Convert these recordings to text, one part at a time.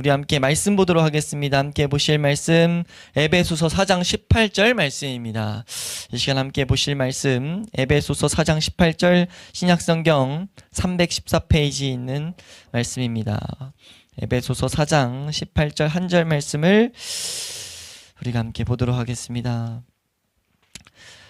우리 함께 말씀 보도록 하겠습니다. 함께 보실 말씀 에베소서 4장 18절 말씀입니다. 이 시간 함께 보실 말씀 에베소서 4장 18절 신약성경 314페이지에 있는 말씀입니다. 에베소서 4장 18절 한 절 말씀을 우리가 함께 보도록 하겠습니다.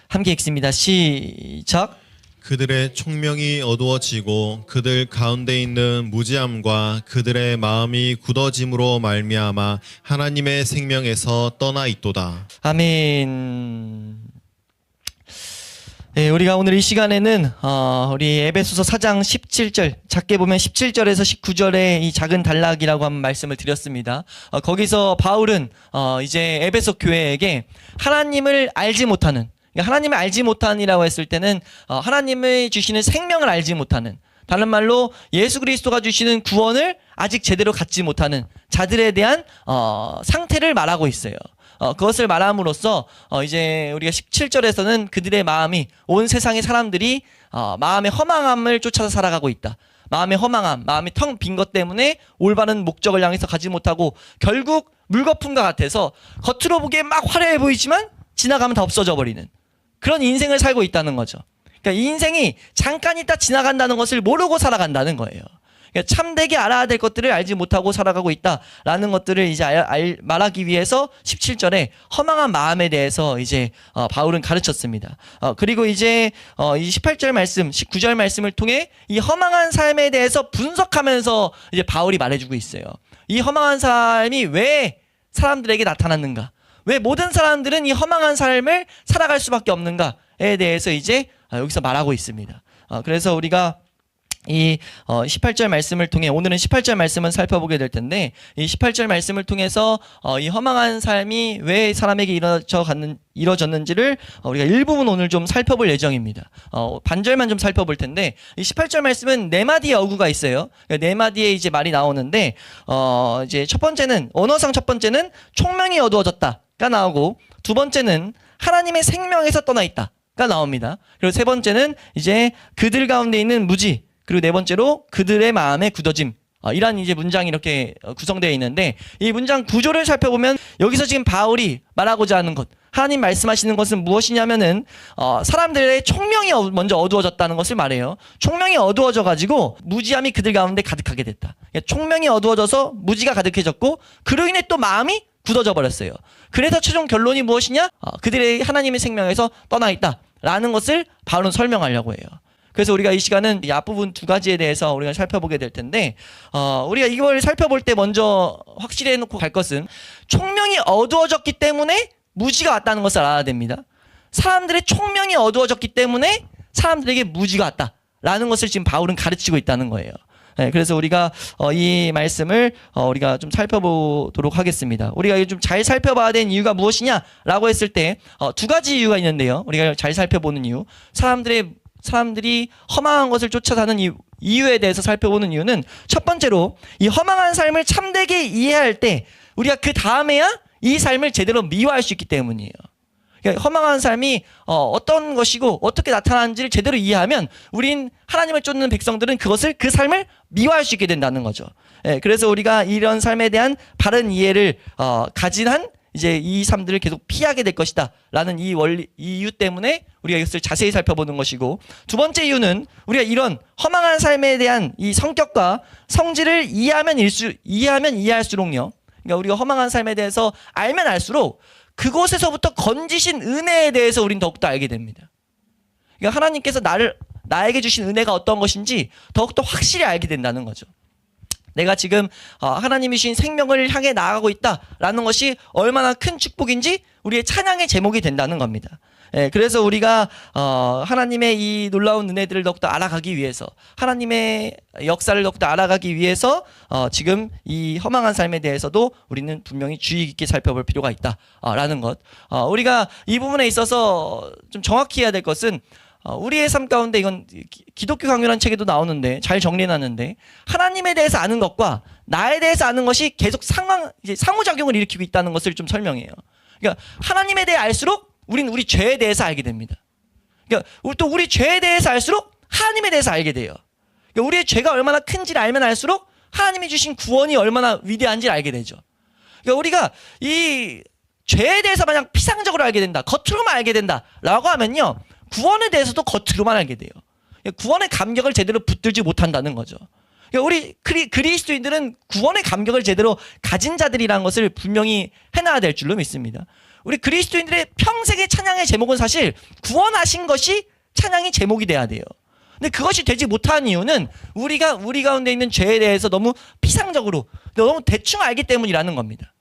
함께 읽습니다. 시작. 그들의 총명이 어두워지고 그들 가운데 있는 무지함과 그들의 마음이 굳어짐으로 말미암아 하나님의 생명에서 떠나 있도다. 아멘. 네, 우리가 오늘 이 시간에는 우리 에베소서 4장 17절, 작게 보면 17절에서 19절의 이 작은 단락이라고 한번 말씀을 드렸습니다. 거기서 바울은 이제 에베소 교회에게 하나님을 알지 못하는, 하나님을 알지 못하니라고 했을 때는 하나님의 주시는 생명을 알지 못하는, 다른 말로 예수 그리스도가 주시는 구원을 아직 제대로 갖지 못하는 자들에 대한 상태를 말하고 있어요. 그것을 말함으로써 이제 우리가 17절에서는 그들의 마음이, 온 세상의 사람들이 마음의 허망함을 쫓아서 살아가고 있다. 마음의 허망함, 마음이 텅 빈 것 때문에 올바른 목적을 향해서 가지 못하고 결국 물거품과 같아서 겉으로 보기에 막 화려해 보이지만 지나가면 다 없어져 버리는 그런 인생을 살고 있다는 거죠. 그러니까 이 인생이 잠깐 있다 지나간다는 것을 모르고 살아간다는 거예요. 그러니까 참되게 알아야 될 것들을 알지 못하고 살아가고 있다라는 것들을 이제 말하기 위해서 17절에 허망한 마음에 대해서 이제 바울은 가르쳤습니다. 그리고 이제 이 18절 말씀, 19절 말씀을 통해 이 허망한 삶에 대해서 분석하면서 이제 바울이 말해주고 있어요. 이 허망한 삶이 왜 사람들에게 나타났는가? 왜 모든 사람들은 이 허망한 삶을 살아갈 수밖에 없는가에 대해서 이제 여기서 말하고 있습니다. 그래서 우리가 이 18절 말씀을 통해, 오늘은 18절 말씀을 살펴보게 될 텐데, 이 18절 말씀을 통해서 이 허망한 삶이 왜 사람에게 이루어졌는지를 우리가 일부분 오늘 좀 살펴볼 예정입니다. 반절만 좀 살펴볼 텐데, 이 18절 말씀은 네 마디의 어구가 있어요. 네 마디의 이제 말이 나오는데, 이제 첫 번째는, 언어상 첫 번째는 총명이 어두워졌다가 나오고, 두 번째는 하나님의 생명에서 떠나 있다가 나옵니다. 그리고 세 번째는 이제 그들 가운데 있는 무지, 그리고 네 번째로 그들의 마음의 굳어짐, 이란 이제 문장이 이렇게 구성되어 있는데, 이 문장 구조를 살펴보면 여기서 지금 바울이 말하고자 하는 것, 하나님 말씀하시는 것은 무엇이냐면은 사람들의 총명이 먼저 어두워졌다는 것을 말해요. 총명이 어두워져 가지고 무지함이 그들 가운데 가득하게 됐다. 그러니까 총명이 어두워져서 무지가 가득해졌고, 그로 인해 또 마음이 굳어져 버렸어요. 그래서 최종 결론이 무엇이냐? 그들의 하나님의 생명에서 떠나 있다라는 것을 바울은 설명하려고 해요. 그래서 우리가 이 시간은 이 앞부분 두 가지에 대해서 우리가 살펴보게 될 텐데, 우리가 이걸 살펴볼 때 먼저 확실히 해놓고 갈 것은, 총명이 어두워졌기 때문에 무지가 왔다는 것을 알아야 됩니다. 사람들의 총명이 어두워졌기 때문에 사람들에게 무지가 왔다라는 것을 지금 바울은 가르치고 있다는 거예요. 네, 그래서 우리가 이 말씀을 우리가 좀 살펴보도록 하겠습니다. 우리가 좀 잘 살펴봐야 되는 이유가 무엇이냐라고 했을 때 두 가지 이유가 있는데요. 우리가 잘 살펴보는 이유, 사람들이 허망한 것을 쫓아 사는 이유에 대해서 살펴보는 이유는, 첫 번째로 이 허망한 삶을 참되게 이해할 때 우리가 그 다음에야 이 삶을 제대로 미화할 수 있기 때문이에요. 그러니까 허망한 삶이 어떤 것이고 어떻게 나타나는지를 제대로 이해하면 우린 하나님을 쫓는 백성들은 그 삶을 미화할 수 있게 된다는 거죠. 예, 그래서 우리가 이런 삶에 대한 바른 이해를 가진 한 이제 이 삶들을 계속 피하게 될 것이다 라는 이 이유 때문에 우리가 이것을 자세히 살펴보는 것이고, 두 번째 이유는 우리가 이런 허망한 삶에 대한 이 성격과 성질을 이해하면 이해할수록요, 그러니까 우리가 허망한 삶에 대해서 알면 알수록 그곳에서부터 건지신 은혜에 대해서 우린 더욱더 알게 됩니다. 그러니까 하나님께서 나에게 주신 은혜가 어떤 것인지 더욱더 확실히 알게 된다는 거죠. 내가 지금 하나님이 주신 생명을 향해 나아가고 있다라는 것이 얼마나 큰 축복인지 우리의 찬양의 제목이 된다는 겁니다. 예, 그래서 우리가 하나님의 이 놀라운 은혜들을 더욱더 알아가기 위해서, 하나님의 역사를 더욱더 알아가기 위해서 지금 이 허망한 삶에 대해서도 우리는 분명히 주의 깊게 살펴볼 필요가 있다라는 것. 우리가 이 부분에 있어서 좀 정확히 해야 될 것은, 우리의 삶 가운데, 이건 기독교 강요라는 책에도 나오는데 잘 정리해놨는데, 하나님에 대해서 아는 것과 나에 대해서 아는 것이 계속 상호작용을 일으키고 있다는 것을 좀 설명해요. 그러니까 하나님에 대해 알수록 우린 우리 죄에 대해서 알게 됩니다. 그러니까 또 우리 죄에 대해서 알수록 하나님에 대해서 알게 돼요. 그러니까 우리의 죄가 얼마나 큰지를 알면 알수록 하나님이 주신 구원이 얼마나 위대한지를 알게 되죠. 그러니까 우리가 이 죄에 대해서 만약 피상적으로 알게 된다, 겉으로만 알게 된다라고 하면요, 구원에 대해서도 겉으로만 알게 돼요. 구원의 감격을 제대로 붙들지 못한다는 거죠. 그러니까 우리 그리스도인들은 구원의 감격을 제대로 가진 자들이라는 것을 분명히 해놔야 될 줄로 믿습니다. 우리 그리스도인들의 평생의 찬양의 제목은 사실 구원하신 것이 찬양의 제목이 돼야 돼요. 근데 그것이 되지 못한 이유는 우리가 우리 가운데 있는 죄에 대해서 너무 피상적으로, 너무 대충 알기 때문이라는 겁니다.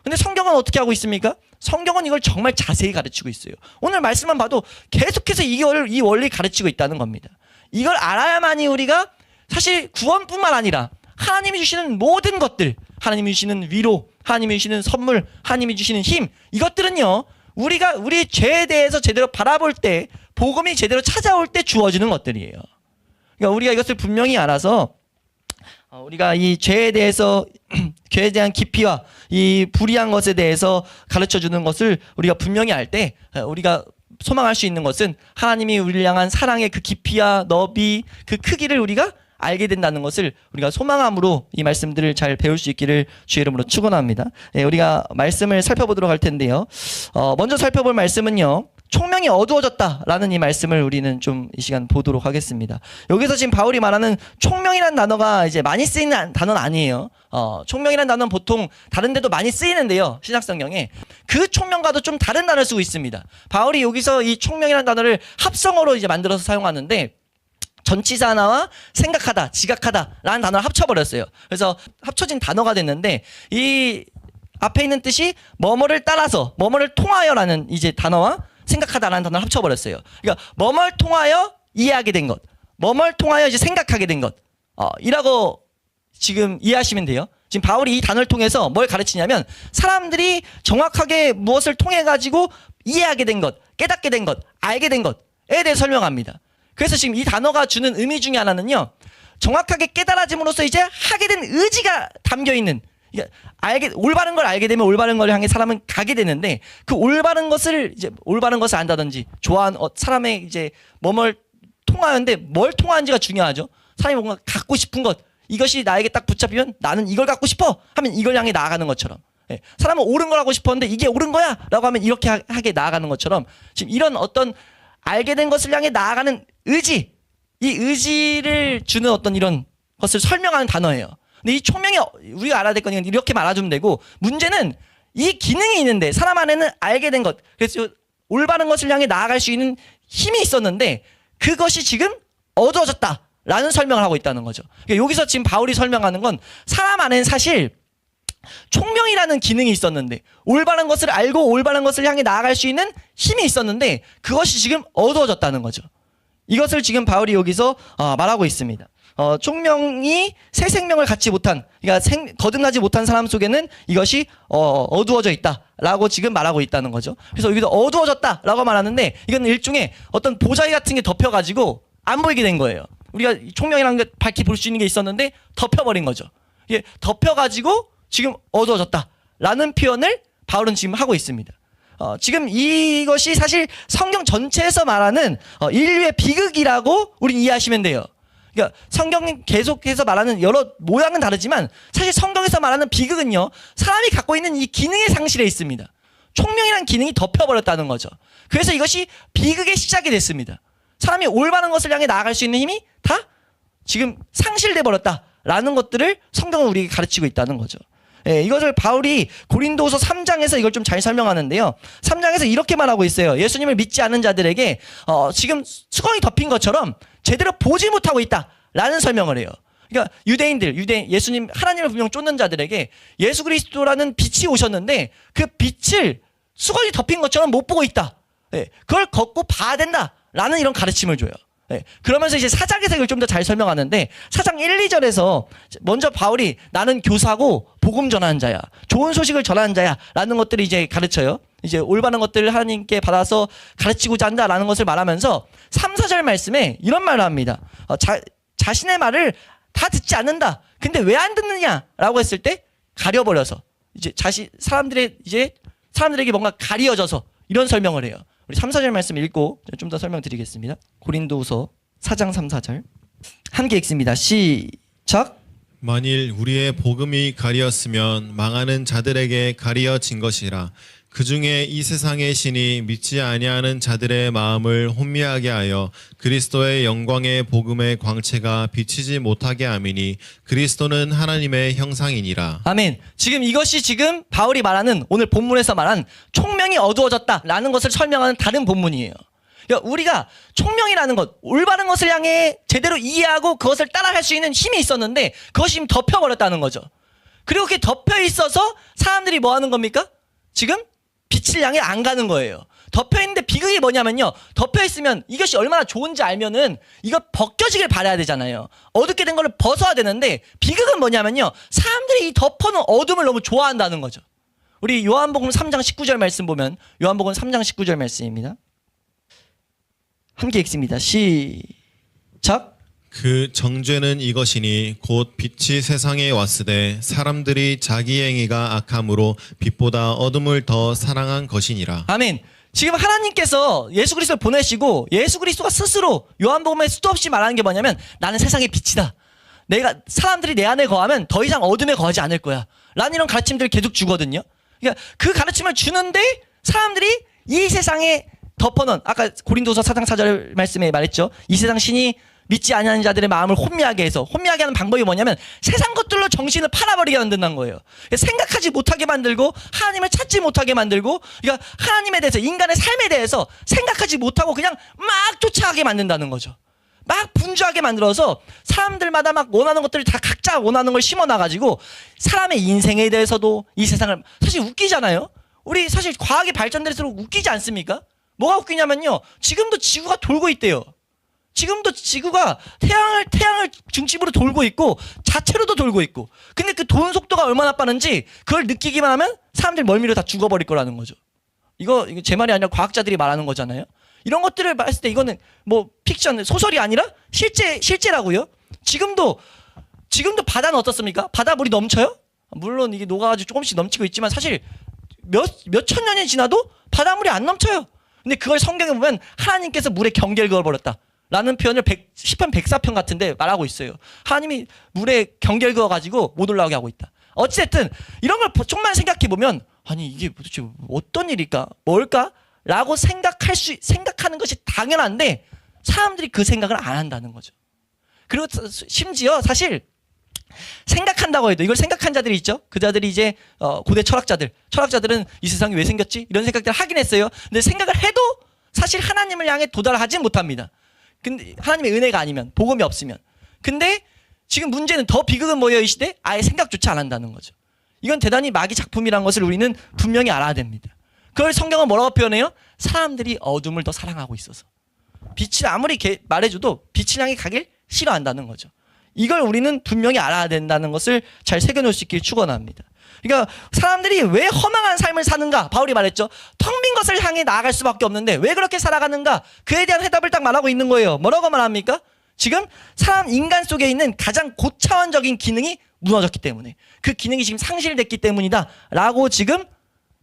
근데 성경은 어떻게 하고 있습니까? 성경은 이걸 정말 자세히 가르치고 있어요. 오늘 말씀만 봐도 계속해서 이 원리 가르치고 있다는 겁니다. 이걸 알아야만이 우리가 사실 구원뿐만 아니라 하나님이 주시는 모든 것들, 하나님이 주시는 위로, 하나님이 주시는 선물, 하나님이 주시는 힘, 이것들은요, 우리가 우리 죄에 대해서 제대로 바라볼 때, 복음이 제대로 찾아올 때 주어지는 것들이에요. 그러니까 우리가 이것을 분명히 알아서 우리가 이 죄에 대해서 죄에 대한 깊이와 이 불의한 것에 대해서 가르쳐 주는 것을 우리가 분명히 알 때 우리가 소망할 수 있는 것은 하나님이 우리를 향한 사랑의 그 깊이와 너비, 그 크기를 우리가 알게 된다는 것을 우리가 소망함으로 이 말씀들을 잘 배울 수 있기를 주의 이름으로 축원합니다. 우리가 말씀을 살펴보도록 할 텐데요. 먼저 살펴볼 말씀은요, 총명이 어두워졌다라는 이 말씀을 우리는 좀 이 시간 보도록 하겠습니다. 여기서 지금 바울이 말하는 총명이라는 단어가 이제 많이 쓰이는 단어는 아니에요. 총명이라는 단어는 보통 다른 데도 많이 쓰이는데요, 신약성경에 그 총명과도 좀 다른 단어를 쓰고 있습니다. 바울이 여기서 이 총명이라는 단어를 합성어로 이제 만들어서 사용하는데, 전치사 하나와 생각하다, 지각하다라는 단어를 합쳐버렸어요. 그래서 합쳐진 단어가 됐는데, 이 앞에 있는 뜻이 뭐뭐를 따라서, 뭐뭐를 통하여라는 이제 단어와 생각하다라는 단어를 합쳐버렸어요. 그러니까 뭐뭐를 통하여 이해하게 된 것, 뭐뭐를 통하여 이제 생각하게 된 것, 이라고 지금 이해하시면 돼요. 지금 바울이 이 단어를 통해서 뭘 가르치냐면, 사람들이 정확하게 무엇을 통해 가지고 이해하게 된 것, 깨닫게 된 것, 알게 된 것에 대해 설명합니다. 그래서 지금 이 단어가 주는 의미 중에 하나는요, 정확하게 깨달아짐으로써 이제 하게 된 의지가 담겨 있는, 올바른 걸 알게 되면 올바른 걸 향해 사람은 가게 되는데, 그 올바른 것을 안다든지, 좋아하는 사람의 이제 뭐뭘 통하는데 뭘 통하는지가 중요하죠. 사람이 뭔가 갖고 싶은 것, 이것이 나에게 딱 붙잡히면 나는 이걸 갖고 싶어 하면 이걸 향해 나아가는 것처럼, 사람은 옳은 걸 하고 싶었는데 이게 옳은 거야 라고 하면 이렇게 하게 나아가는 것처럼, 지금 이런 어떤 알게 된 것을 향해 나아가는 의지, 이 의지를 주는 어떤 이런 것을 설명하는 단어예요. 근데 이 총명이 우리가 알아야 될 건 이렇게 말아주면 되고, 문제는 이 기능이 있는데, 사람 안에는 알게 된 것, 그래서 올바른 것을 향해 나아갈 수 있는 힘이 있었는데 그것이 지금 어두워졌다라는 설명을 하고 있다는 거죠. 그러니까 여기서 지금 바울이 설명하는 건, 사람 안에는 사실 총명이라는 기능이 있었는데, 올바른 것을 알고 올바른 것을 향해 나아갈 수 있는 힘이 있었는데 그것이 지금 어두워졌다는 거죠. 이것을 지금 바울이 여기서 말하고 있습니다. 총명이 새 생명을 갖지 못한, 그러니까 거듭나지 못한 사람 속에는 이것이 어두워져 있다라고 지금 말하고 있다는 거죠. 그래서 여기서 어두워졌다라고 말하는데, 이건 일종의 어떤 보자기 같은 게 덮여가지고 안 보이게 된 거예요. 우리가 총명이라는 게 밝히 볼 수 있는 게 있었는데 덮여버린 거죠. 이게 덮여가지고 지금 어두워졌다라는 표현을 바울은 지금 하고 있습니다. 지금 이것이 사실 성경 전체에서 말하는 인류의 비극이라고 우린 이해하시면 돼요. 그러니까 성경이 계속해서 말하는 여러 모양은 다르지만 사실 성경에서 말하는 비극은요, 사람이 갖고 있는 이 기능의 상실에 있습니다. 총명이라는 기능이 덮여버렸다는 거죠. 그래서 이것이 비극의 시작이 됐습니다. 사람이 올바른 것을 향해 나아갈 수 있는 힘이 다 지금 상실돼 버렸다라는 것들을 성경은 우리에게 가르치고 있다는 거죠. 이것을 바울이 고린도후서 3장에서 이걸 좀 잘 설명하는데요. 3장에서 이렇게 말하고 있어요. 예수님을 믿지 않는 자들에게 지금 수건이 덮인 것처럼 제대로 보지 못하고 있다라는 설명을 해요. 그러니까 예수님, 하나님을 분명 쫓는 자들에게 예수 그리스도라는 빛이 오셨는데 그 빛을 수건이 덮인 것처럼 못 보고 있다. 그걸 걷고 봐야 된다라는 이런 가르침을 줘요. 그러면서 이제 4장에서 이걸 좀 더 잘 설명하는데, 4장 1, 2절에서 먼저 바울이 나는 교사고 복음 전하는 자야, 좋은 소식을 전하는 자야 라는 것들을 이제 가르쳐요. 이제 올바른 것들을 하나님께 받아서 가르치고자 한다라는 것을 말하면서 3, 4절 말씀에 이런 말을 합니다. 자신의 말을 다 듣지 않는다. 근데 왜 안 듣느냐라고 했을 때 가려버려서 이제 사람들에게 뭔가 가리어져서 이런 설명을 해요. 우리 3, 4절 말씀 읽고 좀 더 설명드리겠습니다. 고린도후서 4장 3, 4절 함께 읽습니다. 시작. 만일 우리의 복음이 가리었으면 망하는 자들에게 가리어진 것이라. 그 중에 이 세상의 신이 믿지 아니하는 자들의 마음을 혼미하게 하여 그리스도의 영광의 복음의 광채가 비치지 못하게 함이니 그리스도는 하나님의 형상이니라. 아멘. 지금 이것이 지금 바울이 말하는 오늘 본문에서 말한 총명이 어두워졌다라는 것을 설명하는 다른 본문이에요. 그러니까 우리가 총명이라는 것, 올바른 것을 향해 제대로 이해하고 그것을 따라갈 수 있는 힘이 있었는데 그것이 지금 덮여버렸다는 거죠. 그리고 그게 덮여 있어서 사람들이 뭐 하는 겁니까? 지금 빛을 향해 안 가는 거예요. 덮여 있는데 비극이 뭐냐면요. 덮여 있으면 이것이 얼마나 좋은지 알면은 이거 벗겨지길 바라야 되잖아요. 어둡게 된 거를 벗어야 되는데 비극은 뭐냐면요. 사람들이 이 덮어놓은 어둠을 너무 좋아한다는 거죠. 우리 요한복음 3장 19절 말씀 보면 요한복음 3장 19절 말씀입니다. 함께 읽습니다. 시작. 그 정죄는 이것이니 곧 빛이 세상에 왔으되 사람들이 자기 행위가 악함으로 빛보다 어둠을 더 사랑한 것이니라. 아멘. 지금 하나님께서 예수 그리스도를 보내시고 예수 그리스도가 스스로 요한복음에 수도 없이 말하는 게 뭐냐면 나는 세상의 빛이다. 사람들이 내 안에 거하면 더 이상 어둠에 거하지 않을 거야. 라는 이런 가르침들을 계속 주거든요. 그러니까 그 가르침을 주는데 사람들이 이 세상에 덮어놓은 아까 고린도서 4장 4절 말씀에 말했죠. 이 세상 신이 믿지 아니하는 자들의 마음을 혼미하게 해서 혼미하게 하는 방법이 뭐냐면 세상 것들로 정신을 팔아버리게 만든다는 거예요. 생각하지 못하게 만들고 하나님을 찾지 못하게 만들고 그러니까 하나님에 대해서 인간의 삶에 대해서 생각하지 못하고 그냥 막 쫓아가게 만든다는 거죠. 막 분주하게 만들어서 사람들마다 막 원하는 것들을 다 각자 원하는 걸 심어놔가지고 사람의 인생에 대해서도 이 세상을 사실 웃기잖아요. 우리 사실 과학이 발전될수록 웃기지 않습니까? 뭐가 웃기냐면요. 지금도 지구가 돌고 있대요. 지금도 지구가 태양을 중심으로 돌고 있고 자체로도 돌고 있고 근데 그 도는 속도가 얼마나 빠른지 그걸 느끼기만 하면 사람들이 멀미로 다 죽어버릴 거라는 거죠. 이거 제 말이 아니라 과학자들이 말하는 거잖아요. 이런 것들을 봤을 때 이거는 뭐 픽션 소설이 아니라 실제라고요. 지금도 바다는 어떻습니까? 바다 물이 넘쳐요? 물론 이게 녹아가지고 조금씩 넘치고 있지만 사실 몇천 년이 지나도 바닷물이 안 넘쳐요. 근데 그걸 성경에 보면 하나님께서 물에 경계를 그어버렸다 라는 표현을 시편 104편 같은데 말하고 있어요. 하나님이 물에 경계를 그어가지고 못 올라오게 하고 있다. 어찌됐든 이런 걸 좀만 생각해보면 아니 이게 도대체 어떤 일일까? 뭘까? 라고 생각하는 것이 당연한데 사람들이 그 생각을 안 한다는 거죠. 그리고 심지어 사실 생각한다고 해도 이걸 생각한 자들이 있죠. 그 자들이 이제 고대 철학자들은 이 세상이 왜 생겼지? 이런 생각들을 하긴 했어요. 근데 생각을 해도 사실 하나님을 향해 도달하지 못합니다. 근데 하나님의 은혜가 아니면 복음이 없으면. 근데 지금 문제는 더 비극은 뭐예요? 이 시대? 아예 생각조차 안 한다는 거죠. 이건 대단히 마귀 작품이라는 것을 우리는 분명히 알아야 됩니다. 그걸 성경은 뭐라고 표현해요? 사람들이 어둠을 더 사랑하고 있어서. 빛을 아무리 말해줘도 빛을 향해 가길 싫어한다는 거죠. 이걸 우리는 분명히 알아야 된다는 것을 잘 새겨놓을 수 있길 축원합니다. 그러니까 사람들이 왜 허망한 삶을 사는가? 바울이 말했죠. 텅 빈 것을 향해 나아갈 수밖에 없는데 왜 그렇게 살아가는가? 그에 대한 해답을 딱 말하고 있는 거예요. 뭐라고 말합니까? 지금 인간 속에 있는 가장 고차원적인 기능이 무너졌기 때문에 그 기능이 지금 상실됐기 때문이다 라고 지금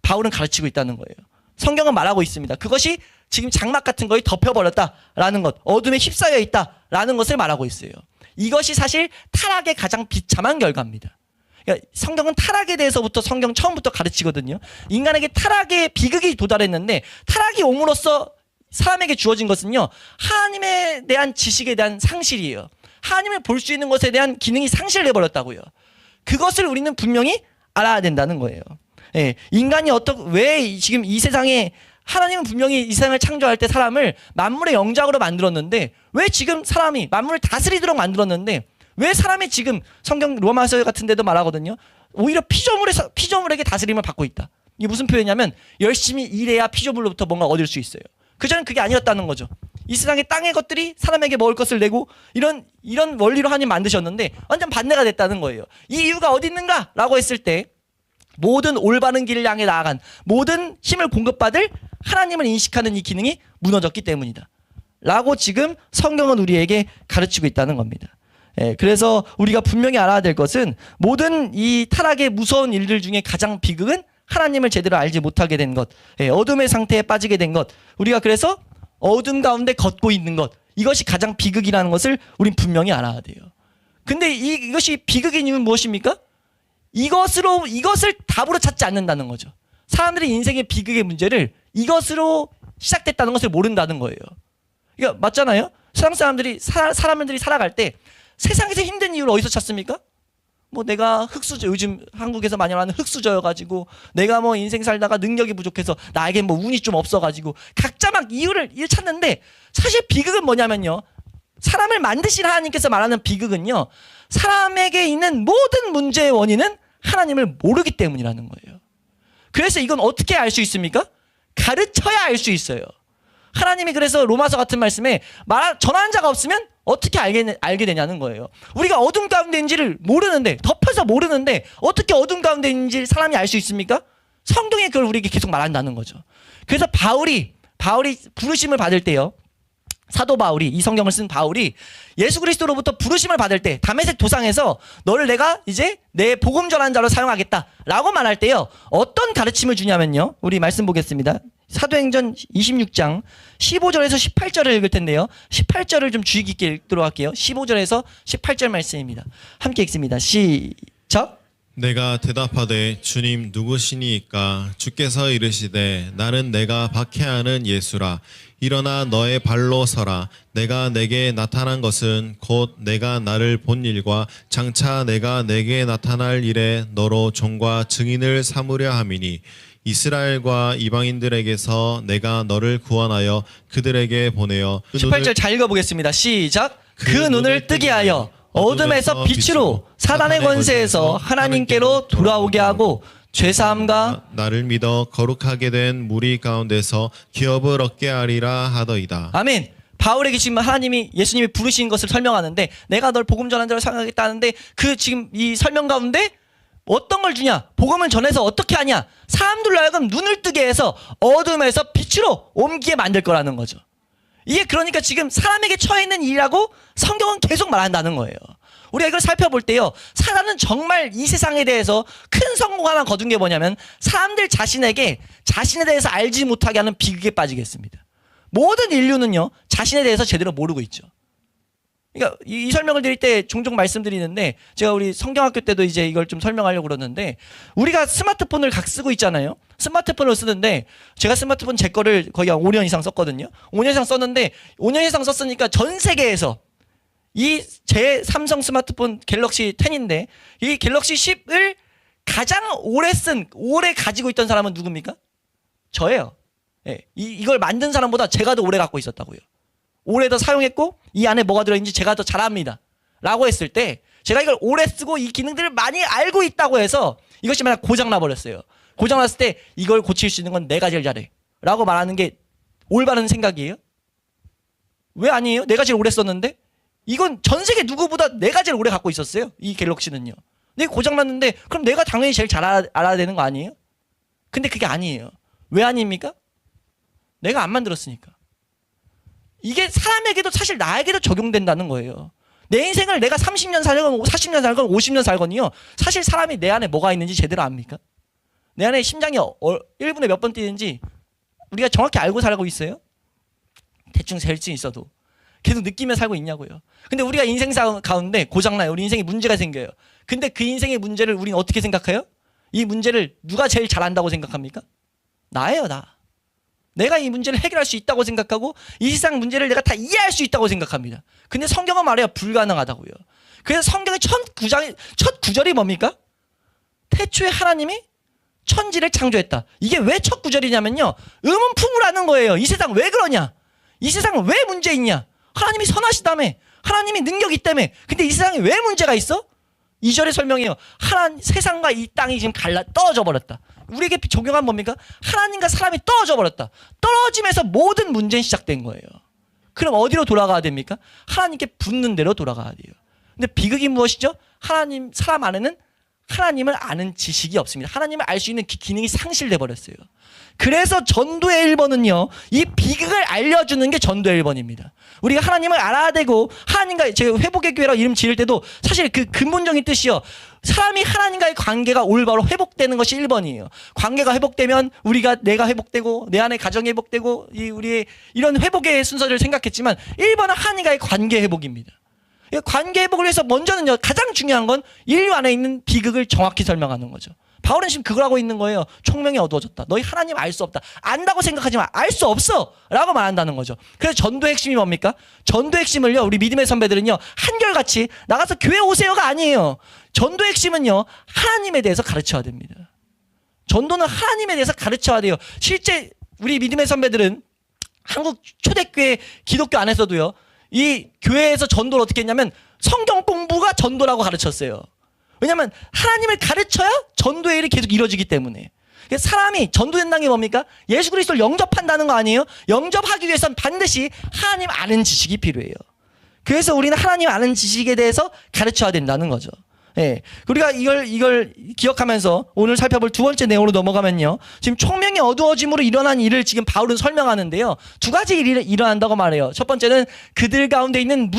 바울은 가르치고 있다는 거예요. 성경은 말하고 있습니다. 그것이 지금 장막 같은 거에 덮여버렸다라는 것, 어둠에 휩싸여 있다라는 것을 말하고 있어요. 이것이 사실 타락의 가장 비참한 결과입니다. 그러니까 성경은 타락에 대해서부터 성경 처음부터 가르치거든요. 인간에게 타락의 비극이 도달했는데 타락이 옴으로써 사람에게 주어진 것은요. 하나님에 대한 지식에 대한 상실이에요. 하나님을 볼 수 있는 것에 대한 기능이 상실해버렸다고요. 그것을 우리는 분명히 알아야 된다는 거예요. 예, 인간이 왜 지금 이 세상에 하나님은 분명히 이 세상을 창조할 때 사람을 만물의 영장으로 만들었는데 왜 지금 사람이 만물을 다스리도록 만들었는데 왜 사람이 지금 성경 로마서 같은 데도 말하거든요. 오히려 피조물에게 다스림을 받고 있다. 이게 무슨 표현이냐면 열심히 일해야 피조물로부터 뭔가 얻을 수 있어요. 그전엔 그게 아니었다는 거죠. 이 세상의 땅의 것들이 사람에게 먹을 것을 내고 이런 원리로 하나님 만드셨는데 완전 반대가 됐다는 거예요. 이 이유가 어디 있는가? 라고 했을 때 모든 올바른 길을 향해 나아간 모든 힘을 공급받을 하나님을 인식하는 이 기능이 무너졌기 때문이다. 라고 지금 성경은 우리에게 가르치고 있다는 겁니다. 예, 그래서 우리가 분명히 알아야 될 것은 모든 이 타락의 무서운 일들 중에 가장 비극은 하나님을 제대로 알지 못하게 된 것, 예, 어둠의 상태에 빠지게 된 것, 우리가 그래서 어둠 가운데 걷고 있는 것, 이것이 가장 비극이라는 것을 우린 분명히 알아야 돼요. 근데 이것이 비극의 이유는 무엇입니까? 이것을 답으로 찾지 않는다는 거죠. 사람들이 인생의 비극의 문제를 이것으로 시작됐다는 것을 모른다는 거예요. 그러니까 맞잖아요. 세상 사람들이 살아갈 때 세상에서 힘든 이유를 어디서 찾습니까? 뭐 내가 흙수저, 요즘 한국에서 많이 말하는 흙수저여가지고 내가 뭐 인생 살다가 능력이 부족해서 나에게 뭐 운이 좀 없어가지고 각자 막 이유를 찾는데, 사실 비극은 뭐냐면요, 사람을 만드신 하나님께서 말하는 비극은요, 사람에게 있는 모든 문제의 원인은 하나님을 모르기 때문이라는 거예요. 그래서 이건 어떻게 알 수 있습니까? 가르쳐야 알 수 있어요. 하나님이 그래서 로마서 같은 말씀에 전하는 자가 없으면 어떻게 알게 되냐는 거예요. 우리가 어둠 가운데인지를 모르는데, 덮여서 모르는데 어떻게 어둠 가운데인지 사람이 알 수 있습니까? 성경이 그걸 우리에게 계속 말한다는 거죠. 그래서 바울이 부르심을 받을 때요, 사도 바울이, 이 성경을 쓴 바울이 예수 그리스도로부터 부르심을 받을 때 다메섹 도상에서 너를 내가 이제 내 복음 전하는 자로 사용하겠다라고 말할 때요, 어떤 가르침을 주냐면요, 우리 말씀 보겠습니다. 사도행전 26장 15절에서 18절을 읽을 텐데요, 18절을 좀 주의 깊게 읽도록 할게요. 15절에서 18절 말씀입니다. 함께 읽습니다. 시작. 내가 대답하되 주님 누구시니이까? 주께서 이르시되 나는 내가 박해하는 예수라. 일어나 너의 발로 서라. 내가 내게 나타난 것은 곧 내가 나를 본 일과 장차 내가 내게 나타날 일에 너로 종과 증인을 삼으려 함이니, 이스라엘과 이방인들에게서 내가 너를 구원하여 그들에게 보내어 18절 잘 읽어보겠습니다. 시작. 그 눈을 뜨게 하여 어둠에서 빛으로 사단의 권세에서 하나님께로 돌아오게 하고 죄사함과 나를 믿어 거룩하게 된 무리 가운데서 기업을 얻게 하리라 하더이다. 아멘. 바울에게 지금 하나님이, 예수님이 부르신 것을 설명하는데, 내가 널 복음 전하는 자로 사용하겠다 하는데, 그 지금 이 설명 가운데 어떤 걸 주냐? 복음을 전해서 어떻게 하냐? 사람들로 하여금 눈을 뜨게 해서 어둠에서 빛으로 옮기게 만들 거라는 거죠. 이게 그러니까 지금 사람에게 처해 있는 일이라고 성경은 계속 말한다는 거예요. 우리가 이걸 살펴볼 때요, 사단은 정말 이 세상에 대해서 큰 성공 하나 거둔 게 뭐냐면, 사람들 자신에 대해서 알지 못하게 하는 비극에 빠지겠습니다. 모든 인류는요, 자신에 대해서 제대로 모르고 있죠. 그러니까 이 설명을 드릴 때 종종 말씀드리는데, 제가 우리 성경학교 때도 이제 이걸 좀 설명하려고 그러는데, 우리가 스마트폰을 각 쓰고 있잖아요. 스마트폰을 쓰는데, 제가 스마트폰 제 거를 거의 한 5년 이상 썼거든요. 5년 이상 썼는데, 5년 이상 썼으니까 전 세계에서 제 삼성 스마트폰 갤럭시 10인데, 이 갤럭시 10을 가장 오래 가지고 있던 사람은 누굽니까? 저예요. 예, 이걸 만든 사람보다 제가 더 오래 갖고 있었다고요. 오래 더 사용했고 이 안에 뭐가 들어있는지 제가 더 잘 압니다 라고 했을 때, 제가 이걸 오래 쓰고 이 기능들을 많이 알고 있다고 해서 이것이 만약 고장나 버렸어요. 고장났을 때 이걸 고칠 수 있는 건 내가 제일 잘해 라고 말하는 게 올바른 생각이에요? 왜 아니에요? 내가 제일 오래 썼는데? 이건 전 세계 누구보다 내가 제일 오래 갖고 있었어요, 이 갤럭시는요. 근데 고장났는데 그럼 내가 당연히 제일 잘 알아야 되는 거 아니에요? 근데 그게 아니에요. 왜 아닙니까? 내가 안 만들었으니까. 이게 사람에게도, 사실 나에게도 적용된다는 거예요. 내 인생을 내가 30년 살건 40년 살건 50년 살건요, 사실 사람이 내 안에 뭐가 있는지 제대로 압니까? 내 안에 심장이 1분에 몇 번 뛰는지 우리가 정확히 알고 살고 있어요? 대충 셀 수 있어도 계속 느끼며 살고 있냐고요. 근데 우리가 인생 가운데 고장나요. 우리 인생에 문제가 생겨요. 근데 그 인생의 문제를 우리는 어떻게 생각해요? 이 문제를 누가 제일 잘한다고 생각합니까? 나예요, 나. 내가 이 문제를 해결할 수 있다고 생각하고 이 세상 문제를 내가 다 이해할 수 있다고 생각합니다. 근데 성경은 말해요, 불가능하다고요. 그래서 성경의 첫 구절이 뭡니까? 태초에 하나님이 천지를 창조했다. 이게 왜 첫 구절이냐면요, 의문품이라는 거예요. 이 세상 왜 그러냐? 이 세상은 왜 문제 있냐? 하나님이 선하시다며, 하나님이 능력이 있다며. 근데 이 세상에 왜 문제가 있어? 2절에 설명해요. 세상과 이 땅이 지금 떨어져 버렸다. 우리에게 적용한 뭡니까? 하나님과 사람이 떨어져 버렸다. 떨어지면서 모든 문제는 시작된 거예요. 그럼 어디로 돌아가야 됩니까? 하나님께 붙는 대로 돌아가야 돼요. 근데 비극이 무엇이죠? 사람 안에는 하나님을 아는 지식이 없습니다. 하나님을 알 수 있는 기능이 상실돼 버렸어요. 그래서 전도의 1번은요, 이 비극을 알려주는 게 전도의 1번입니다. 우리가 하나님을 알아야 되고, 하나님과, 제가 회복의 교회라고 이름 지을 때도 사실 그 근본적인 뜻이요, 사람이 하나님과의 관계가 올바로 회복되는 것이 1번이에요. 관계가 회복되면 내가 회복되고, 내 안에 가정이 회복되고, 우리의 이런 회복의 순서를 생각했지만 1번은 하나님과의 관계 회복입니다. 관계 회복을 위해서 먼저는요, 가장 중요한 건 인류 안에 있는 비극을 정확히 설명하는 거죠. 바울은 지금 그걸 하고 있는 거예요. 총명이 어두워졌다. 너희 하나님 알 수 없다. 안다고 생각하지만 알 수 없어 라고 말한다는 거죠. 그래서 전도의 핵심이 뭡니까? 전도의 핵심을요, 우리 믿음의 선배들은요, 한결같이 나가서 교회 오세요가 아니에요. 전도의 핵심은요, 하나님에 대해서 가르쳐야 됩니다. 전도는 하나님에 대해서 가르쳐야 돼요. 실제 우리 믿음의 선배들은 한국 초대교회 기독교 안에서도요, 이 교회에서 전도를 어떻게 했냐면 성경 공부가 전도라고 가르쳤어요. 왜냐하면 하나님을 가르쳐야 전도의 일이 계속 이루어지기 때문에. 사람이 전도된다는 게 뭡니까? 예수 그리스도를 영접한다는 거 아니에요? 영접하기 위해서는 반드시 하나님 아는 지식이 필요해요. 그래서 우리는 하나님 아는 지식에 대해서 가르쳐야 된다는 거죠. 예. 우리가 이걸 기억하면서 오늘 살펴볼 두 번째 내용으로 넘어가면요. 지금 총명이 어두워짐으로 일어난 일을 지금 바울은 설명하는데요. 두 가지 일이 일어난다고 말해요. 첫 번째는 그들 가운데 있는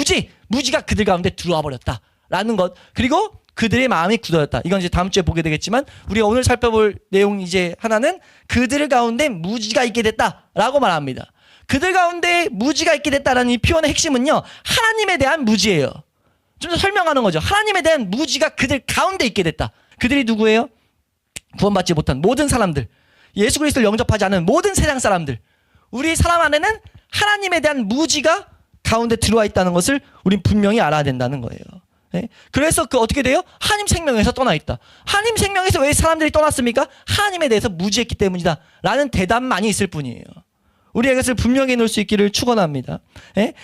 무지가 그들 가운데 들어와 버렸다라는 것. 그리고 그들의 마음이 굳어졌다. 이건 이제 다음 주에 보게 되겠지만 우리가 오늘 살펴볼 내용 이제 하나는 그들 가운데 무지가 있게 됐다라고 말합니다. 그들 가운데 무지가 있게 됐다라는 이 표현의 핵심은요. 하나님에 대한 무지예요. 좀 더 설명하는 거죠. 하나님에 대한 무지가 그들 가운데 있게 됐다. 그들이 누구예요? 구원받지 못한 모든 사람들. 예수 그리스도를 영접하지 않은 모든 세상 사람들. 우리 사람 안에는 하나님에 대한 무지가 가운데 들어와 있다는 것을 우린 분명히 알아야 된다는 거예요. 네? 그래서 어떻게 돼요? 하나님 생명에서 떠나 있다. 하나님 생명에서 왜 사람들이 떠났습니까? 하나님에 대해서 무지했기 때문이다. 라는 대답만이 있을 뿐이에요. 우리가 이것을 분명히 놓을 수 있기를 축원합니다. 예?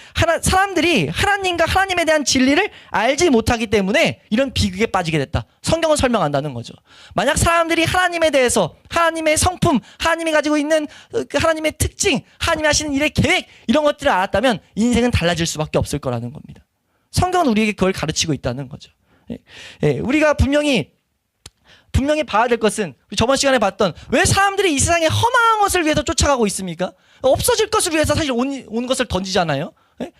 사람들이 하나님과 하나님에 대한 진리를 알지 못하기 때문에 이런 비극에 빠지게 됐다. 성경은 설명한다는 거죠. 만약 사람들이 하나님에 대해서 하나님의 성품, 하나님이 가지고 있는 하나님의 특징, 하나님이 하시는 일의 계획 이런 것들을 알았다면 인생은 달라질 수밖에 없을 거라는 겁니다. 성경은 우리에게 그걸 가르치고 있다는 거죠. 예? 예, 우리가 분명히 봐야 될 것은 저번 시간에 봤던 왜 사람들이 이 세상에 험한 것을 위해서 쫓아가고 있습니까? 없어질 것을 위해서 사실 온 것을 던지잖아요. 예?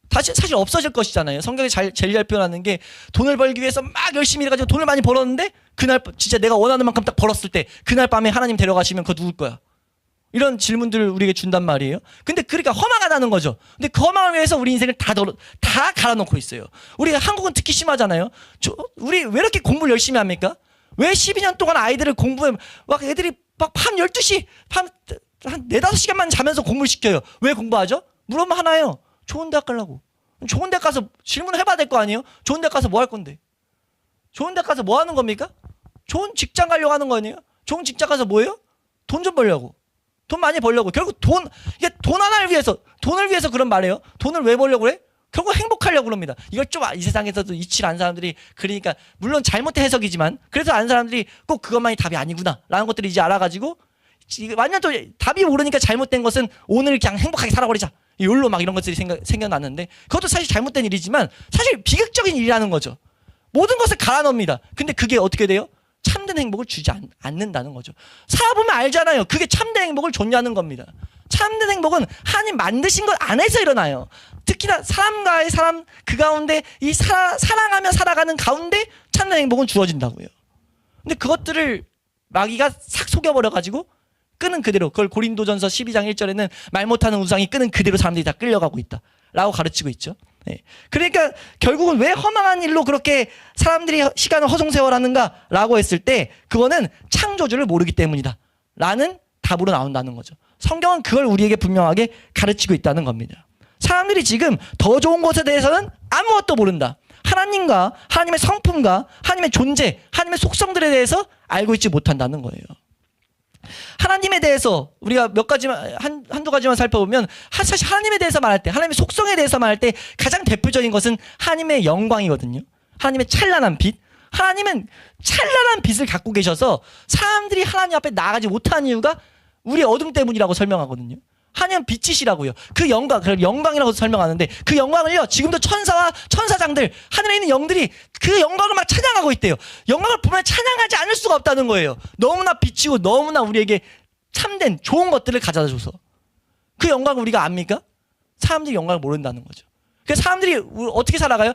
다시 사실 없어질 것이잖아요. 성경이 제일 잘 표현하는 게 돈을 벌기 위해서 막 열심히 일해가지고 돈을 많이 벌었는데 그날 진짜 내가 원하는 만큼 딱 벌었을 때 그날 밤에 하나님 데려가시면 그거 누굴 거야? 이런 질문들을 우리에게 준단 말이에요. 근데 그러니까 허망하다는 거죠. 근데 그 허망을 위해서 우리 인생을 다 갈아놓고 있어요. 우리 한국은 특히 심하잖아요. 우리 왜 이렇게 공부를 열심히 합니까? 왜 12년 동안 아이들을 공부해 막 애들이 막 밤 12시 한 4-5시간만 자면서 공부를 시켜요. 왜 공부하죠? 물어보면 하나예요. 좋은 대학 가려고. 좋은 대학 가서 질문을 해봐야 될 거 아니에요? 좋은 대학 가서 뭐 할 건데? 좋은 대학 가서 뭐 하는 겁니까? 좋은 직장 가려고 하는 거 아니에요? 좋은 직장 가서 뭐예요? 돈 좀 벌려고. 돈 많이 벌려고. 결국 이게 돈 하나를 위해서, 돈을 위해서 그런 말이에요. 돈을 왜 벌려고 그래? 결국 행복하려고 그럽니다. 이걸 좀 이 세상에서도 이치를 안 사람들이 그러니까 물론 잘못된 해석이지만 그래서 아는 사람들이 꼭 그것만이 답이 아니구나 라는 것들을 이제 알아가지고 완전 또 답이 모르니까 잘못된 것은 오늘 그냥 행복하게 살아버리자. 욜로 막 이런 것들이 생겨났는데 그것도 사실 잘못된 일이지만 사실 비극적인 일이라는 거죠. 모든 것을 갈아넣습니다. 근데 그게 어떻게 돼요? 참된 행복을 주지 않는다는 거죠. 살아보면 알잖아요. 그게 참된 행복을 줬냐는 겁니다. 참된 행복은 하나님 만드신 것 안에서 일어나요. 특히나 사람과의 사람 그 가운데 이 사랑하며 살아가는 가운데 참된 행복은 주어진다고요. 근데 그것들을 마귀가 싹 속여버려가지고 끄는 그대로 그걸 고린도전서 12장 1절에는 말 못하는 우상이 끄는 그대로 사람들이 다 끌려가고 있다 라고 가르치고 있죠. 네. 그러니까 결국은 왜 허망한 일로 그렇게 사람들이 시간을 허송세월하는가 라고 했을 때 그거는 창조주를 모르기 때문이다 라는 답으로 나온다는 거죠. 성경은 그걸 우리에게 분명하게 가르치고 있다는 겁니다. 사람들이 지금 더 좋은 것에 대해서는 아무것도 모른다. 하나님과 하나님의 성품과 하나님의 존재, 하나님의 속성들에 대해서 알고 있지 못한다는 거예요. 하나님에 대해서 우리가 몇 가지만 한두 가지만 살펴보면 사실 하나님에 대해서 말할 때 하나님의 속성에 대해서 말할 때 가장 대표적인 것은 하나님의 영광이거든요. 하나님의 찬란한 빛. 하나님은 찬란한 빛을 갖고 계셔서 사람들이 하나님 앞에 나아가지 못하는 이유가 우리의 어둠 때문이라고 설명하거든요. 하나님은 빛이시라고요. 그 영광, 그걸 영광이라고 설명하는데 그 영광을요, 지금도 천사와 천사장들, 하늘에 있는 영들이 그 영광을 막 찬양하고 있대요. 영광을 보면 찬양하지 않을 수가 없다는 거예요. 너무나 빛이고 너무나 우리에게 참된 좋은 것들을 가져다 줘서. 그 영광을 우리가 압니까? 사람들이 영광을 모른다는 거죠. 그래서 사람들이 어떻게 살아가요?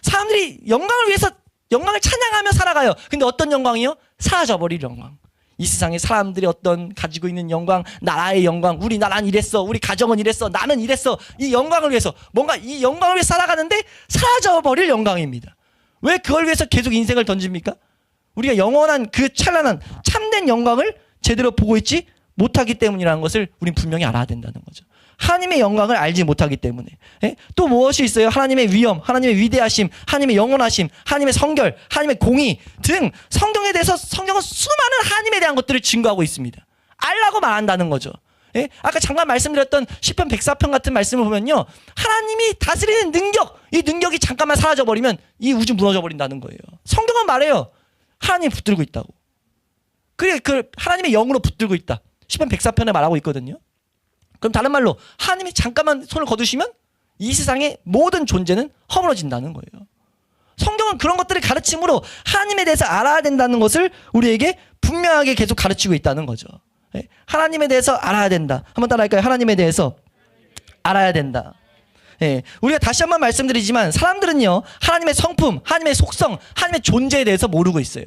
사람들이 영광을 위해서 영광을 찬양하며 살아가요. 근데 어떤 영광이요? 사라져버릴 영광. 이 세상의 사람들이 어떤 가지고 있는 영광, 나라의 영광, 우리 나라는 이랬어, 우리 가정은 이랬어, 나는 이랬어, 이 영광을 위해서 뭔가 이 영광을 위해 살아가는데 사라져버릴 영광입니다. 왜 그걸 위해서 계속 인생을 던집니까? 우리가 영원한 그 찬란한 참된 영광을 제대로 보고 있지 못하기 때문이라는 것을 우린 분명히 알아야 된다는 거죠. 하나님의 영광을 알지 못하기 때문에. 예? 또 무엇이 있어요? 하나님의 위엄, 하나님의 위대하심, 하나님의 영원하심, 하나님의 성결, 하나님의 공의 등 성경에 대해서 성경은 수많은 하나님에 대한 것들을 증거하고 있습니다. 알라고 말한다는 거죠. 예? 아까 잠깐 말씀드렸던 시편 104편 같은 말씀을 보면요, 하나님이 다스리는 능력, 이 능력이 잠깐만 사라져버리면 이 우주 무너져버린다는 거예요. 성경은 말해요. 하나님이 붙들고 있다고. 그게 그 하나님의 영으로 붙들고 있다. 시편 104편에 말하고 있거든요. 그럼 다른 말로 하나님이 잠깐만 손을 거두시면 이 세상의 모든 존재는 허물어진다는 거예요. 성경은 그런 것들을 가르침으로 하나님에 대해서 알아야 된다는 것을 우리에게 분명하게 계속 가르치고 있다는 거죠. 하나님에 대해서 알아야 된다. 한번 따라할까요? 하나님에 대해서 알아야 된다. 우리가 다시 한번 말씀드리지만 사람들은요, 하나님의 성품, 하나님의 속성, 하나님의 존재에 대해서 모르고 있어요.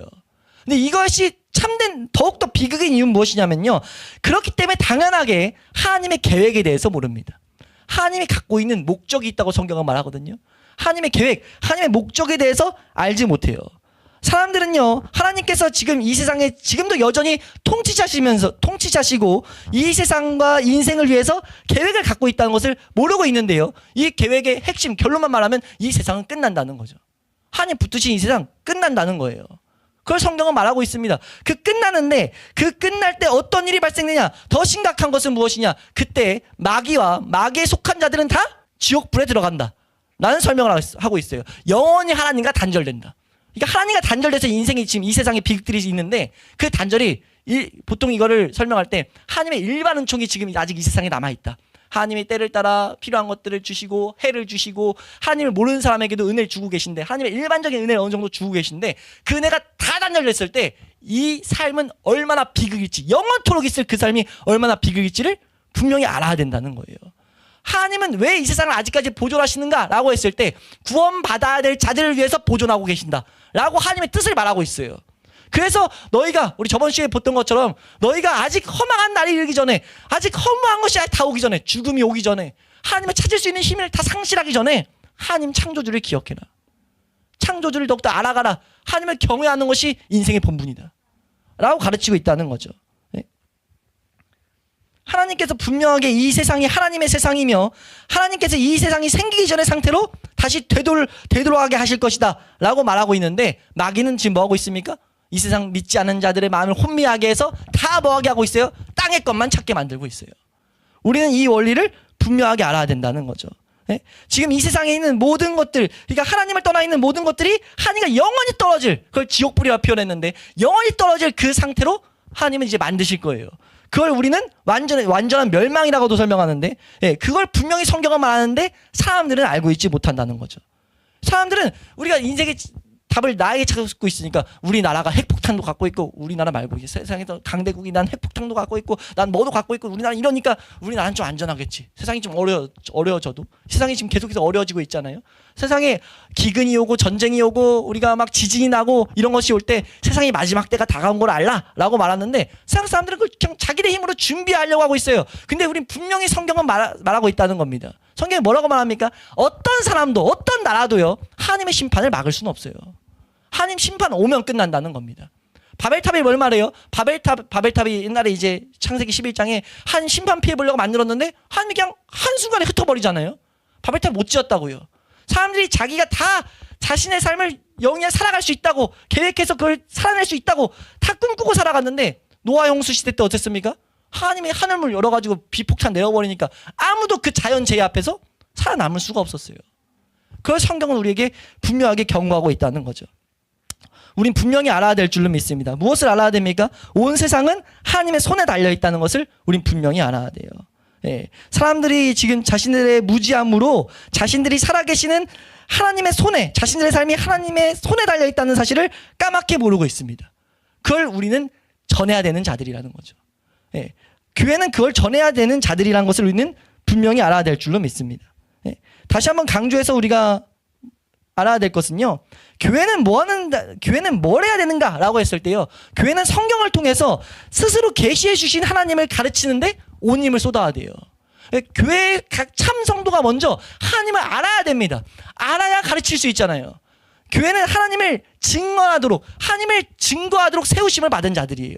근데 이것이 참된 더욱더 비극인 이유는 무엇이냐면요, 그렇기 때문에 당연하게 하나님의 계획에 대해서 모릅니다. 하나님이 갖고 있는 목적이 있다고 성경은 말하거든요. 하나님의 계획, 하나님의 목적에 대해서 알지 못해요. 사람들은요, 하나님께서 지금 이 세상에 지금도 여전히 통치자시고 이 세상과 인생을 위해서 계획을 갖고 있다는 것을 모르고 있는데요, 이 계획의 핵심, 결론만 말하면 이 세상은 끝난다는 거죠. 하나님 붙드신 이 세상 끝난다는 거예요. 그걸 성경은 말하고 있습니다. 그 끝나는데 그 끝날 때 어떤 일이 발생되냐? 더 심각한 것은 무엇이냐? 그때 마귀와 마귀에 속한 자들은 다 지옥불에 들어간다 라는 설명을 하고 있어요. 영원히 하나님과 단절된다. 그러니까 하나님과 단절돼서 인생이 지금 이 세상에 비극들이 있는데 그 단절이 보통 이거를 설명할 때 하나님의 일반 은총이 지금 아직 이 세상에 남아있다. 하나님의 때를 따라 필요한 것들을 주시고 해를 주시고 하나님을 모르는 사람에게도 은혜를 주고 계신데, 하나님의 일반적인 은혜를 어느 정도 주고 계신데 그 은혜가 다 단절됐을 때 이 삶은 얼마나 비극일지, 영원토록 있을 그 삶이 얼마나 비극일지를 분명히 알아야 된다는 거예요. 하나님은 왜 이 세상을 아직까지 보존하시는가 라고 했을 때 구원받아야 될 자들을 위해서 보존하고 계신다 라고 하나님의 뜻을 말하고 있어요. 그래서 너희가 우리 저번 시간에 봤던 것처럼 너희가 아직 허망한 날이 이르기 전에, 아직 허무한 것이 다 오기 전에, 죽음이 오기 전에, 하나님을 찾을 수 있는 힘을 다 상실하기 전에 하나님 창조주를 기억해라. 창조주를 더욱더 알아가라. 하나님을 경외하는 것이 인생의 본분이다 라고 가르치고 있다는 거죠. 하나님께서 분명하게 이 세상이 하나님의 세상이며 하나님께서 이 세상이 생기기 전의 상태로 다시 되돌아가게 하실 것이다 라고 말하고 있는데, 마귀는 지금 뭐하고 있습니까? 이 세상 믿지 않는 자들의 마음을 혼미하게 해서 다 뭐하게 하고 있어요? 땅의 것만 찾게 만들고 있어요. 우리는 이 원리를 분명하게 알아야 된다는 거죠. 지금 이 세상에 있는 모든 것들, 그러니까 하나님을 떠나 있는 모든 것들이 하나님과 영원히 떨어질, 그걸 지옥불이라고 표현했는데 영원히 떨어질 그 상태로 하나님은 이제 만드실 거예요. 그걸 우리는 완전한 멸망이라고도 설명하는데, 그걸 분명히 성경은 말하는데 사람들은 알고 있지 못한다는 거죠. 사람들은 우리가 인생의 답을 나에게 찾고 있으니까 우리나라가 핵폭탄도 갖고 있고, 우리나라 말고 세상에서 강대국이 난 핵폭탄도 갖고 있고 난 뭐도 갖고 있고 우리나라 이러니까 우리나라는 좀 안전하겠지. 세상이 좀 어려워져도 세상이 지금 계속해서 어려워지고 있잖아요. 세상에 기근이 오고 전쟁이 오고 우리가 막 지진이 나고 이런 것이 올 때 세상의 마지막 때가 다가온 걸 알라 라고 말하는데, 세상 사람들은 그냥 자기네 힘으로 준비하려고 하고 있어요. 근데 우린 분명히 성경은 말하고 있다는 겁니다. 성경이 뭐라고 말합니까? 어떤 사람도 어떤 나라도요 하나님의 심판을 막을 수는 없어요. 하나님 심판 오면 끝난다는 겁니다. 바벨탑이 뭘 말해요? 바벨탑이 옛날에 이제 창세기 11장에 한 심판 피해 보려고 만들었는데 하나님이 그냥 한순간에 흩어버리잖아요. 바벨탑 못 지었다고요. 사람들이 자기가 다 자신의 삶을 영원히 살아갈 수 있다고 계획해서 그걸 살아낼 수 있다고 다 꿈꾸고 살아갔는데, 노아 홍수 시대 때 어땠습니까? 하나님이 하늘물 열어가지고 비폭탄 내어버리니까 아무도 그 자연재해 앞에서 살아남을 수가 없었어요. 그걸 성경은 우리에게 분명하게 경고하고 있다는 거죠. 우린 분명히 알아야 될 줄로 믿습니다. 무엇을 알아야 됩니까? 온 세상은 하나님의 손에 달려있다는 것을 우린 분명히 알아야 돼요. 사람들이 지금 자신들의 무지함으로 자신들이 살아계시는 하나님의 손에, 자신들의 삶이 하나님의 손에 달려있다는 사실을 까맣게 모르고 있습니다. 그걸 우리는 전해야 되는 자들이라는 거죠. 교회는 그걸 전해야 되는 자들이라는 것을 우리는 분명히 알아야 될 줄로 믿습니다. 다시 한번 강조해서 우리가 알아야 될 것은요. 교회는 뭘 해야 되는가라고 했을 때요. 교회는 성경을 통해서 스스로 계시해 주신 하나님을 가르치는데 온 힘을 쏟아야 돼요. 교회의 각 참 성도가 먼저 하나님을 알아야 됩니다. 알아야 가르칠 수 있잖아요. 교회는 하나님을 증언하도록, 하나님을 증거하도록 세우심을 받은 자들이에요.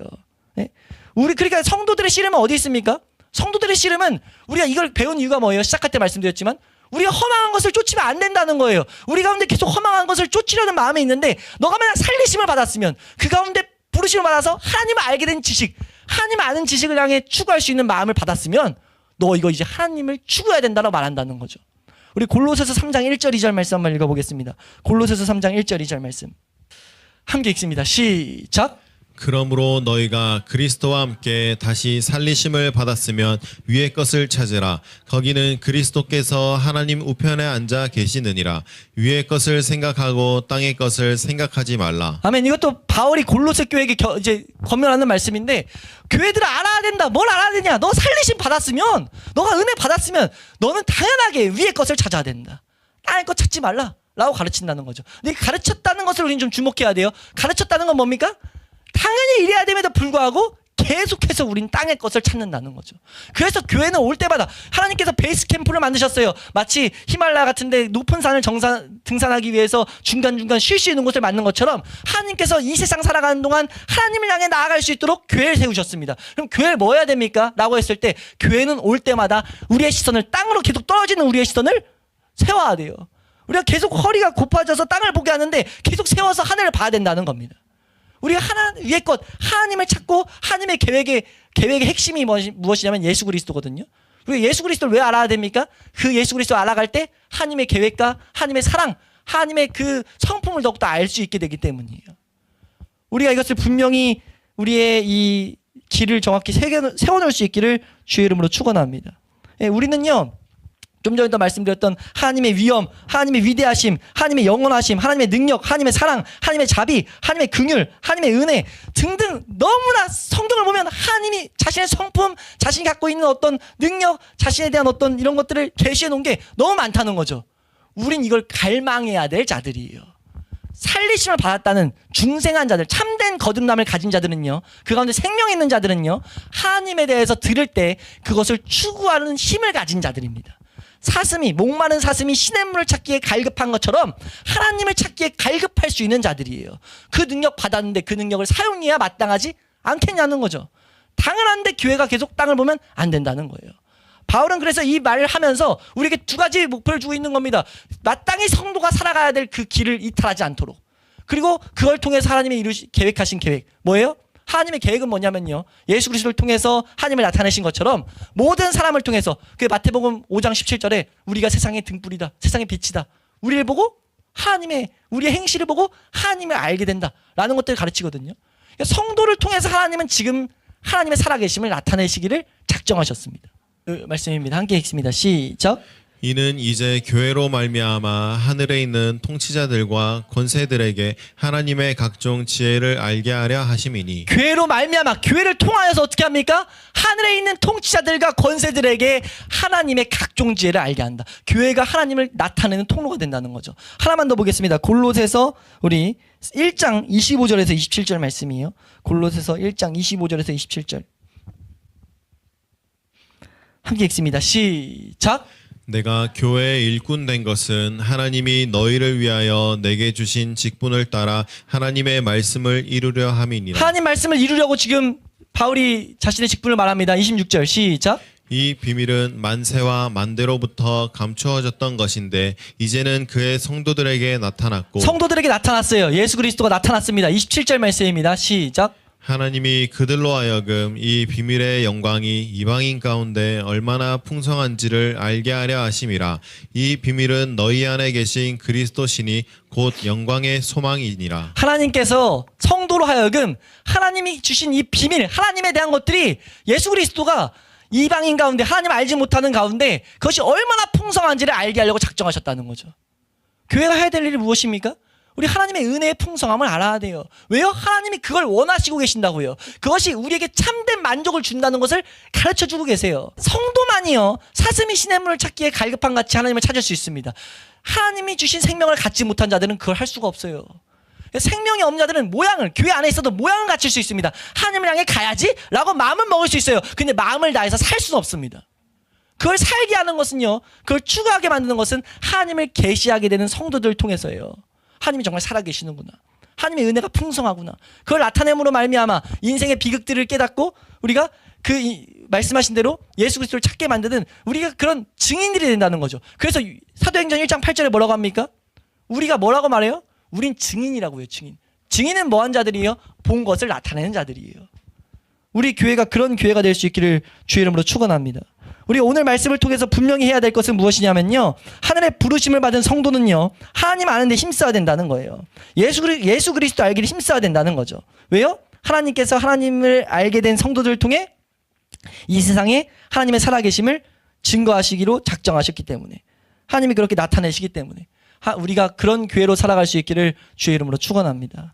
네? 그러니까 성도들의 씨름은 어디 있습니까? 성도들의 씨름은 우리가 이걸 배운 이유가 뭐예요? 시작할 때 말씀드렸지만 우리가 허망한 것을 쫓으면 안 된다는 거예요. 우리 가운데 계속 허망한 것을 쫓으려는 마음이 있는데 너가 만약 살리심을 받았으면 그 가운데 부르심을 받아서 하나님을 알게 된 지식, 하나님 아는 지식을 향해 추구할 수 있는 마음을 받았으면 너 이거 이제 하나님을 추구해야 된다고 말한다는 거죠. 우리 골로새서 3장 1절 2절 말씀 한번 읽어보겠습니다. 골로새서 3장 1절 2절 말씀 함께 읽습니다. 시작. 그러므로 너희가 그리스도와 함께 다시 살리심을 받았으면 위의 것을 찾으라. 거기는 그리스도께서 하나님 우편에 앉아 계시느니라. 위의 것을 생각하고 땅의 것을 생각하지 말라. 아멘. 이것도 바울이 골로새 교회에게 이제 권면하는 말씀인데 교회들은 알아야 된다. 뭘 알아야 되냐? 너 살리심 받았으면, 너가 은혜 받았으면 너는 당연하게 위의 것을 찾아야 된다. 땅의 것 찾지 말라 라고 가르친다는 거죠. 근데 가르쳤다는 것을 우리는 좀 주목해야 돼요. 가르쳤다는 건 뭡니까? 당연히 이래야 됨에도 불구하고 계속해서 우린 땅의 것을 찾는다는 거죠. 그래서 교회는 올 때마다 하나님께서 베이스 캠프를 만드셨어요. 마치 히말라야 같은데 높은 산을 등산하기 위해서 중간중간 쉴 수 있는 곳을 만든 것처럼 하나님께서 이 세상 살아가는 동안 하나님을 향해 나아갈 수 있도록 교회를 세우셨습니다. 그럼 교회를 뭐 해야 됩니까? 라고 했을 때 교회는 올 때마다 우리의 시선을 땅으로 계속 떨어지는 우리의 시선을 세워야 돼요. 우리가 계속 허리가 고파져서 땅을 보게 하는데 계속 세워서 하늘을 봐야 된다는 겁니다. 우리가 위의 것, 하나님을 찾고 하나님의 계획의 핵심이 무엇이냐면 예수 그리스도거든요. 우리가 예수 그리스도를 왜 알아야 됩니까? 그 예수 그리스도를 알아갈 때 하나님의 계획과 하나님의 사랑, 하나님의 그 성품을 더욱더 알 수 있게 되기 때문이에요. 우리가 이것을 분명히 우리의 이 길을 정확히 세워놓을 수 있기를 주의 이름으로 축원합니다. 우리는요. 좀 전에도 말씀드렸던 하나님의 위엄, 하나님의 위대하심, 하나님의 영원하심, 하나님의 능력, 하나님의 사랑, 하나님의 자비, 하나님의 긍휼, 하나님의 은혜 등등 너무나 성경을 보면 하나님이 자신의 성품, 자신이 갖고 있는 어떤 능력, 자신에 대한 어떤 이런 것들을 계시해 놓은 게 너무 많다는 거죠. 우린 이걸 갈망해야 될 자들이에요. 살리심을 받았다는 중생한 자들, 참된 거듭남을 가진 자들은요, 그 가운데 생명이 있는 자들은요, 하나님에 대해서 들을 때 그것을 추구하는 힘을 가진 자들입니다. 목마른 사슴이 시냇물을 찾기에 갈급한 것처럼 하나님을 찾기에 갈급할 수 있는 자들이에요. 그 능력 받았는데 그 능력을 사용해야 마땅하지 않겠냐는 거죠. 당연한데 교회가 계속 땅을 보면 안 된다는 거예요. 바울은 그래서 이 말을 하면서 우리에게 두 가지 목표를 주고 있는 겁니다. 마땅히 성도가 살아가야 될 그 길을 이탈하지 않도록. 그리고 그걸 통해서 하나님이 계획하신 계획 뭐예요? 하나님의 계획은 뭐냐면요, 예수 그리스도를 통해서 하나님을 나타내신 것처럼 모든 사람을 통해서, 그 마태복음 5장 17절에 우리가 세상의 등불이다, 세상의 빛이다, 우리를 보고 우리의 행실을 보고 하나님을 알게 된다라는 것들을 가르치거든요. 성도를 통해서 하나님은 지금 하나님의 살아계심을 나타내시기를 작정하셨습니다. 그 말씀입니다. 함께 읽습니다. 시작. 이는 이제 교회로 말미암아 하늘에 있는 통치자들과 권세들에게 하나님의 각종 지혜를 알게 하려 하심이니. 교회로 말미암아, 교회를 통하여서 어떻게 합니까? 하늘에 있는 통치자들과 권세들에게 하나님의 각종 지혜를 알게 한다. 교회가 하나님을 나타내는 통로가 된다는 거죠. 하나만 더 보겠습니다. 골로새서 우리 1장 25절에서 27절 말씀이에요. 골로새서 1장 25절에서 27절 함께 읽습니다. 시작. 내가 교회의 일꾼 된 것은 하나님이 너희를 위하여 내게 주신 직분을 따라 하나님의 말씀을 이루려 함이니라. 하나님 말씀을 이루려고 지금 바울이 자신의 직분을 말합니다. 26절 시작. 이 비밀은 만세와 만대로부터 감추어졌던 것인데 이제는 그의 성도들에게 나타났고. 성도들에게 나타났어요. 예수 그리스도가 나타났습니다. 27절 말씀입니다. 시작. 하나님이 그들로 하여금 이 비밀의 영광이 이방인 가운데 얼마나 풍성한지를 알게 하려 하심이라. 이 비밀은 너희 안에 계신 그리스도시니 곧 영광의 소망이니라. 하나님께서 성도로 하여금 하나님이 주신 이 비밀, 하나님에 대한 것들이 예수 그리스도가 이방인 가운데, 하나님 알지 못하는 가운데 그것이 얼마나 풍성한지를 알게 하려고 작정하셨다는 거죠. 교회가 해야 될 일이 무엇입니까? 우리 하나님의 은혜의 풍성함을 알아야 돼요. 왜요? 하나님이 그걸 원하시고 계신다고요. 그것이 우리에게 참된 만족을 준다는 것을 가르쳐주고 계세요. 성도만이 인간이요 사슴이 시냇물을 찾기에 갈급한 같이 하나님을 찾을 수 있습니다. 하나님이 주신 생명을 갖지 못한 자들은 그걸 할 수가 없어요. 생명이 없는 자들은 모양을, 교회 안에 있어도 모양을 갖출 수 있습니다. 하나님을 향해 가야지 라고 마음은 먹을 수 있어요. 근데 마음을 다해서 살 수는 없습니다. 그걸 살게 하는 것은요, 그걸 추구하게 만드는 것은 하나님을 계시하게 되는 성도들을 통해서예요. 하나님이 정말 살아계시는구나, 하나님의 은혜가 풍성하구나, 그걸 나타냄으로 말미암아 인생의 비극들을 깨닫고 우리가 말씀하신 대로 예수 그리스도를 찾게 만드는 우리가 그런 증인들이 된다는 거죠. 그래서 사도행전 1장 8절에 뭐라고 합니까? 우리가 뭐라고 말해요? 우린 증인이라고 해요. 증인. 증인은 뭐한 자들이에요? 본 것을 나타내는 자들이에요. 우리 교회가 그런 교회가 될 수 있기를 주의 이름으로 축원합니다. 우리 오늘 말씀을 통해서 분명히 해야 될 것은 무엇이냐면요, 하늘의 부르심을 받은 성도는요 하나님 아는 데 힘써야 된다는 거예요. 예수 그리스도 알기를 힘써야 된다는 거죠. 왜요? 하나님께서 하나님을 알게 된 성도들을 통해 이 세상에 하나님의 살아계심을 증거하시기로 작정하셨기 때문에, 하나님이 그렇게 나타내시기 때문에 우리가 그런 교회로 살아갈 수 있기를 주의 이름으로 축원합니다.